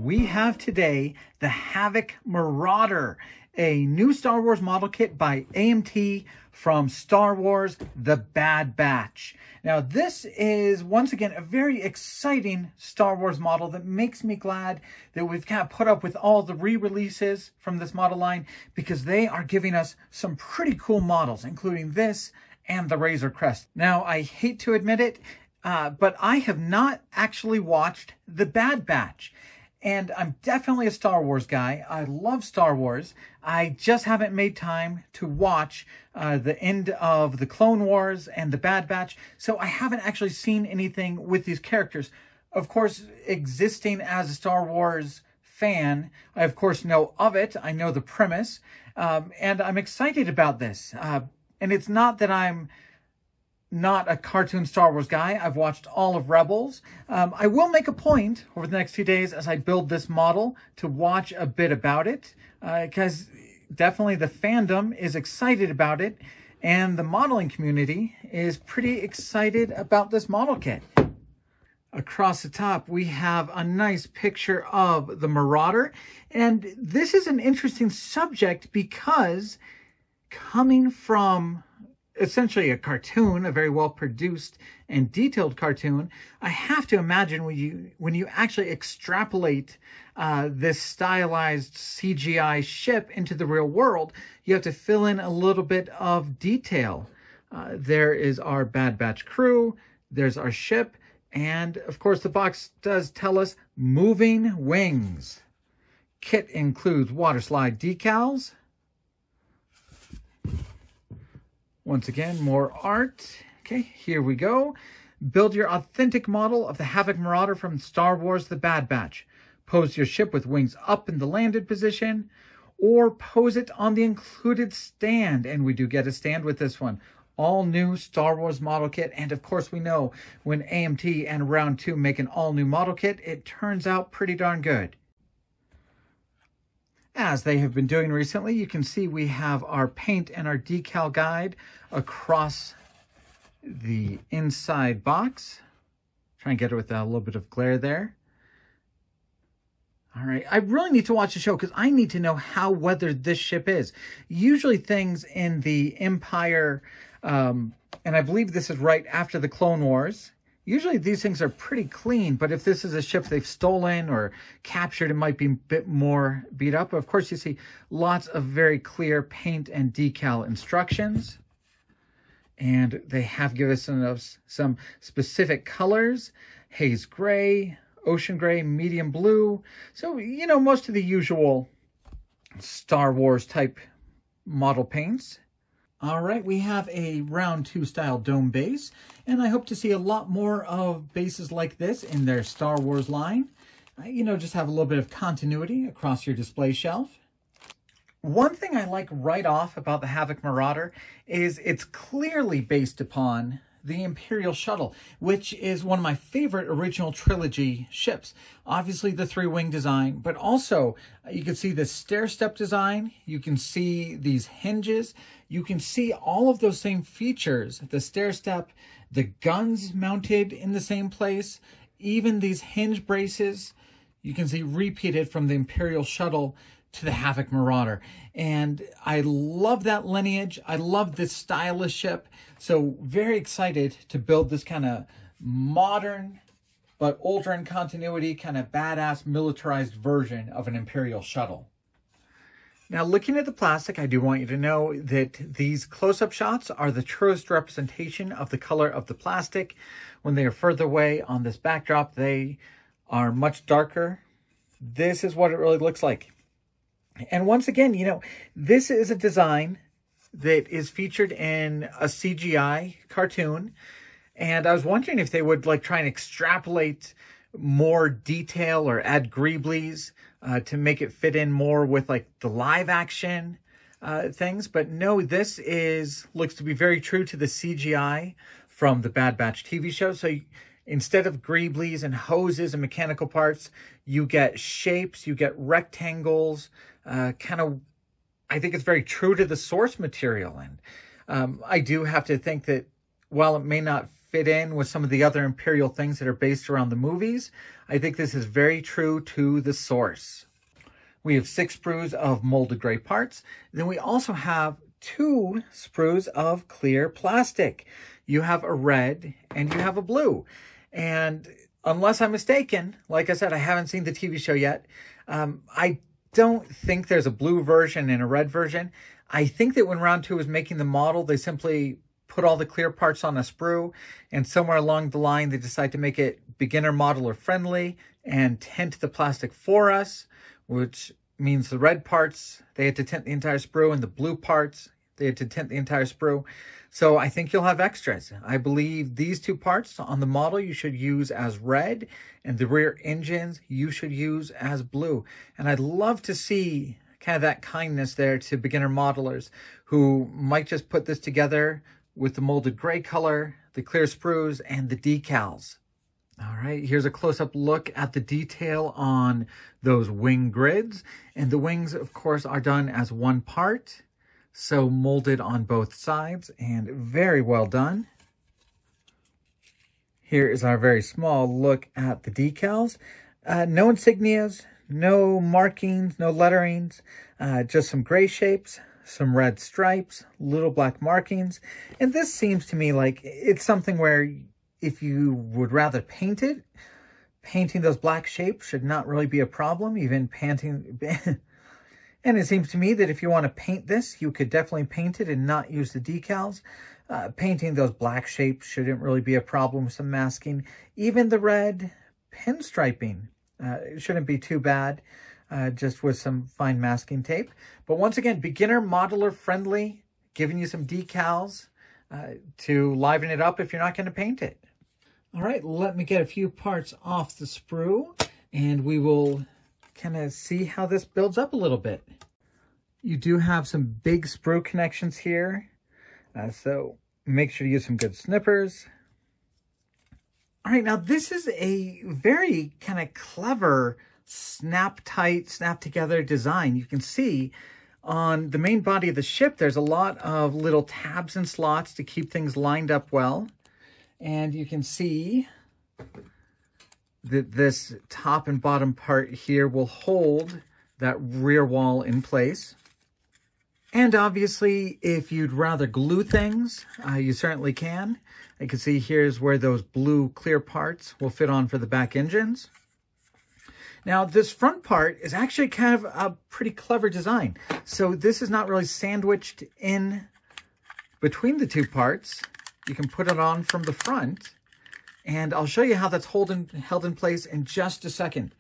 we have today the Havoc Marauder, a new Star Wars model kit by AMT from Star Wars The Bad Batch. Now, this is, once again, a very exciting Star Wars model that makes me glad that we've kind of put up with all the re-releases from this model line, because they are giving us some pretty cool models, including this and the Razor Crest. Now, I hate to admit it, but I have not actually watched The Bad Batch. And I'm definitely a Star Wars guy. I love Star Wars. I just haven't made time to watch the end of the Clone Wars and the Bad Batch. So I haven't actually seen anything with these characters. Of course, existing as a Star Wars fan, I of course know of it. I know the premise. And I'm excited about this. And it's not that I'm not a cartoon Star Wars guy. I've watched all of Rebels. I will make a point over the next few days as I build this model to watch a bit about it, because definitely the fandom is excited about it, and the modeling community is pretty excited about this model kit. Across the top, we have a nice picture of the Marauder, and this is an interesting subject because coming from essentially a cartoon, a very well produced and detailed cartoon, I have to imagine when you actually extrapolate this stylized CGI ship into the real world, you have to fill in a little bit of detail. There is our Bad Batch crew, there's our ship, and of course the box does tell us moving wings. Kit includes water slide decals. Once again, more art. Okay, here we go. Build your authentic model of the Havoc Marauder from Star Wars The Bad Batch. Pose your ship with wings up in the landed position, or pose it on the included stand. And we do get a stand with this one. All new Star Wars model kit. And of course, we know when AMT and Round 2 make an all new model kit, it turns out pretty darn good. As they have been doing recently, you can see we have our paint and our decal guide across the inside box. Try and get it with a little bit of glare there. All right, I really need to watch the show because I need to know how weathered this ship is. Usually things in the Empire, and I believe this is right after the Clone Wars, usually these things are pretty clean, but if this is a ship they've stolen or captured, it might be a bit more beat up. Of course, you see lots of very clear paint and decal instructions. And they have given us some specific colors: haze gray, ocean gray, medium blue. So, you know, most of the usual Star Wars type model paints. All right, we have a Round 2 style dome base, and I hope to see a lot more of bases like this in their Star Wars line. You know, just have a little bit of continuity across your display shelf. One thing I like right off about the Havoc Marauder is it's clearly based upon the Imperial Shuttle, which is one of my favorite original trilogy ships. Obviously the three-wing design, but also you can see the stair-step design, you can see these hinges, you can see all of those same features, the stair-step, the guns mounted in the same place, even these hinge braces, you can see repeated from the Imperial Shuttle to the Havoc Marauder. And I love that lineage. I love this stylish ship. So very excited to build this kind of modern, but ultra in continuity, kind of badass militarized version of an Imperial Shuttle. Now, looking at the plastic, I do want you to know that these close-up shots are the truest representation of the color of the plastic. When they are further away on this backdrop, they are much darker. This is what it really looks like. And once again, you know, this is a design that is featured in a CGI cartoon. And I was wondering if they would like try and extrapolate more detail or add greeblies to make it fit in more with like the live action things. But no, this looks to be very true to the CGI from the Bad Batch TV show. So instead of greeblies and hoses and mechanical parts, you get shapes, you get rectangles, kind of, I think it's very true to the source material. And I do have to think that while it may not fit in with some of the other Imperial things that are based around the movies. I think this is very true to the source. We have 6 sprues of molded gray parts. Then we also have 2 sprues of clear plastic. You have a red and you have a blue. And unless I'm mistaken, like I said, I haven't seen the TV show yet. I don't think there's a blue version and a red version. I think that when Round 2 was making the model, they simply put all the clear parts on a sprue, and somewhere along the line, they decide to make it beginner modeler friendly and tint the plastic for us, which means the red parts, they had to tint the entire sprue, and the blue parts, they had to tint the entire sprue. So I think you'll have extras. I believe these 2 parts on the model you should use as red, and the rear engines you should use as blue. And I'd love to see kind of that kindness there to beginner modelers who might just put this together with the molded gray color, the clear sprues, and the decals. All right, here's a close-up look at the detail on those wing grids. And the wings, of course, are done as one part, so molded on both sides, and very well done. Here is our very small look at the decals. No insignias, no markings, no letterings, just some gray shapes, some red stripes, little black markings. And this seems to me like it's something where if you would rather paint it, painting those black shapes should not really be a problem, even painting. And it seems to me that if you want to paint this, you could definitely paint it and not use the decals. Painting those black shapes shouldn't really be a problem with some masking. Even the red pinstriping shouldn't be too bad, just with some fine masking tape. But once again, beginner modeler friendly, giving you some decals to liven it up if you're not going to paint it. All right, let me get a few parts off the sprue, and we will kind of see how this builds up a little bit. You do have some big sprue connections here, so make sure to use some good snippers. All right, now this is a very kind of clever snap tight, snap together design. You can see on the main body of the ship, there's a lot of little tabs and slots to keep things lined up well. And you can see that this top and bottom part here will hold that rear wall in place. And obviously, if you'd rather glue things, you certainly can. You can see here's where those blue clear parts will fit on for the back engines. Now, this front part is actually kind of a pretty clever design. So this is not really sandwiched in between the 2 parts. You can put it on from the front, and I'll show you how that's held in place in just a second.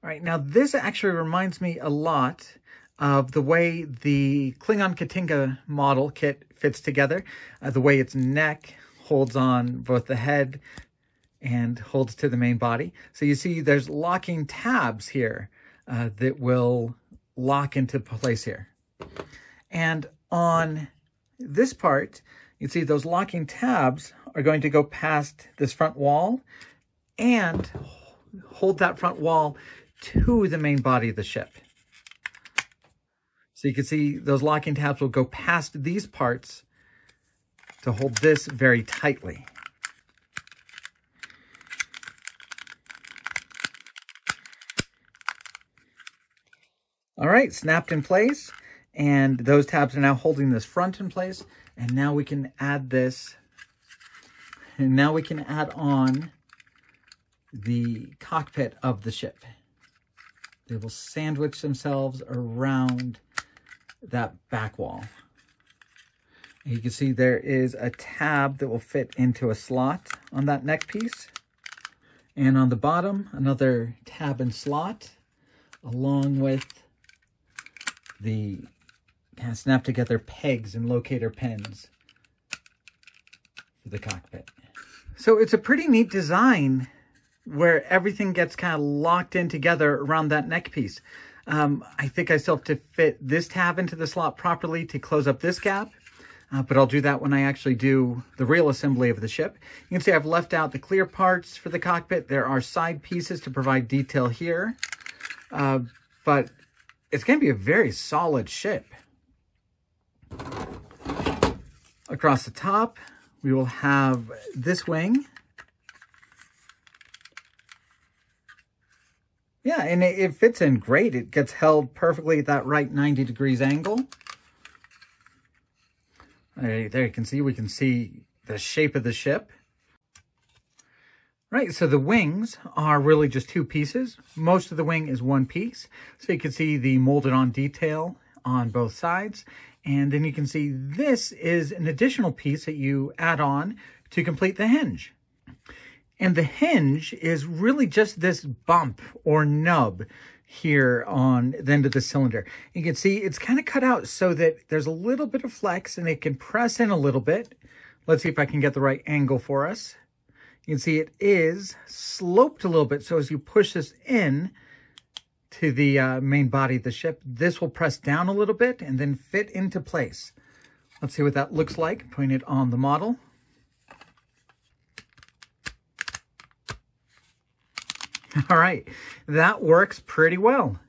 All right, now this actually reminds me a lot of the way the Klingon Katinga model kit fits together, the way its neck holds on both the head and holds to the main body. So you see there's locking tabs here that will lock into place here. And on this part, you see those locking tabs are going to go past this front wall and hold that front wall to the main body of the ship. So you can see those locking tabs will go past these parts to hold this very tightly. All right, snapped in place, and those tabs are now holding this front in place. And now we can add this, and now we can add on the cockpit of the ship. They will sandwich themselves around that back wall. And you can see there is a tab that will fit into a slot on that neck piece. And on the bottom, another tab and slot, along with the kind of snap together pegs and locator pins for the cockpit. So it's a pretty neat design where everything gets kind of locked in together around that neck piece. I think I still have to fit this tab into the slot properly to close up this gap, but I'll do that when I actually do the real assembly of the ship. You can see I've left out the clear parts for the cockpit. There are side pieces to provide detail here, but it's going to be a very solid ship. Across the top, we will have this wing. Yeah, and it fits in great. It gets held perfectly at that right 90 degrees angle. Right, there you can see, we can see the shape of the ship. Right, so the wings are really just two pieces. Most of the wing is one piece. So you can see the molded on detail on both sides. And then you can see this is an additional piece that you add on to complete the hinge. And the hinge is really just this bump or nub here on the end of the cylinder. You can see it's kind of cut out so that there's a little bit of flex and it can press in a little bit. Let's see if I can get the right angle for us. You can see it is sloped a little bit. So as you push this in to the main body of the ship, this will press down a little bit and then fit into place. Let's see what that looks like, putting it on the model. All right, that works pretty well.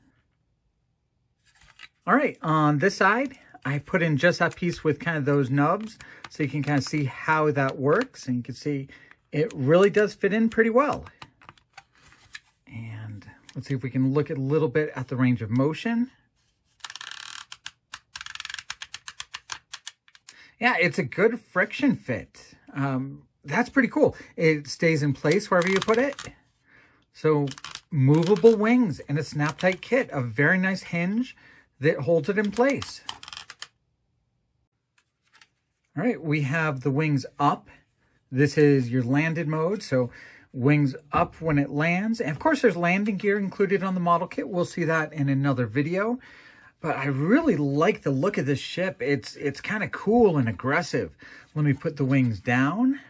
All right, on this side, I put in just that piece with kind of those nubs so you can kind of see how that works. And you can see it really does fit in pretty well. And let's see if we can look a little bit at the range of motion. Yeah, it's a good friction fit. That's pretty cool. It stays in place wherever you put it. So movable wings and a snap tight kit, a very nice hinge that holds it in place. All right, we have the wings up. This is your landed mode. So wings up when it lands. And of course there's landing gear included on the model kit. We'll see that in another video. But I really like the look of this ship. It's kind of cool and aggressive. Let me put the wings down.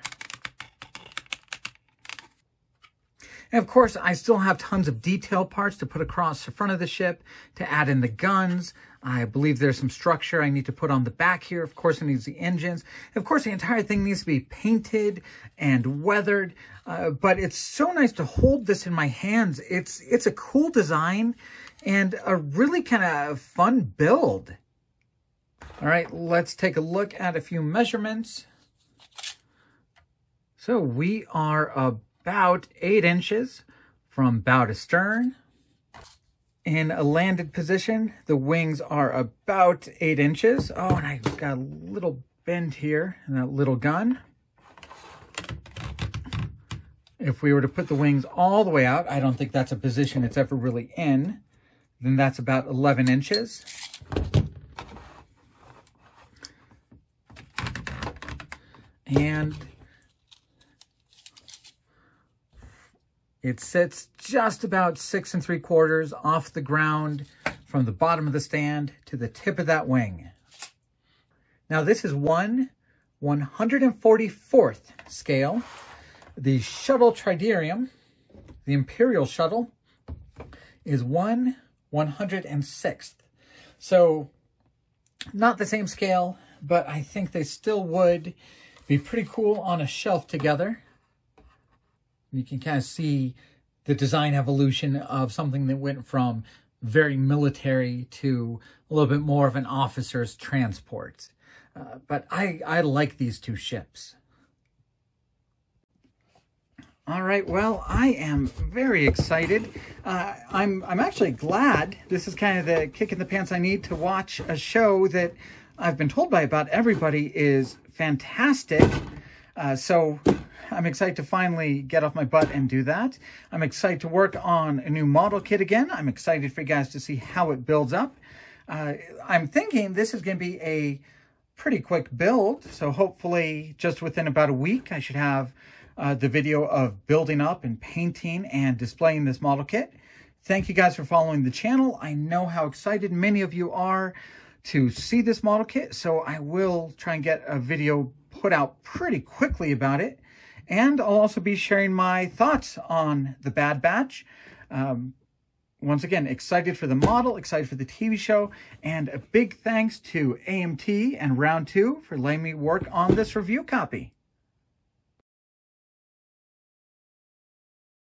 And of course, I still have tons of detail parts to put across the front of the ship, to add in the guns. I believe there's some structure I need to put on the back here. Of course, it needs the engines. And of course, the entire thing needs to be painted and weathered. But it's so nice to hold this in my hands. It's a cool design and a really kind of fun build. All right, let's take a look at a few measurements. So we are about 8 inches from bow to stern. In a landed position, the wings are about 8 inches. Oh, and I got a little bend here in that little gun. If we were to put the wings all the way out, I don't think that's a position it's ever really in, then that's about 11 inches. And it sits just about 6 3/4 off the ground from the bottom of the stand to the tip of that wing. Now this is 1/144th scale. The shuttle Tridarium, the Imperial shuttle, is 1/106th. So not the same scale, but I think they still would be pretty cool on a shelf together. You can kind of see the design evolution of something that went from very military to a little bit more of an officer's transport. But I like these two ships. All right, well, I am very excited. I'm actually glad. This is kind of the kick in the pants I need to watch a show that I've been told by about everybody is fantastic. So I'm excited to finally get off my butt and do that. I'm excited to work on a new model kit again. I'm excited for you guys to see how it builds up. I'm thinking this is going to be a pretty quick build. So hopefully just within about a week, I should have the video of building up and painting and displaying this model kit. Thank you guys for following the channel. I know how excited many of you are to see this model kit, so I will try and get a video put out pretty quickly about it. And I'll also be sharing my thoughts on the Bad Batch. Once again, excited for the model, excited for the TV show, and a big thanks to AMT and Round 2 for letting me work on this review copy.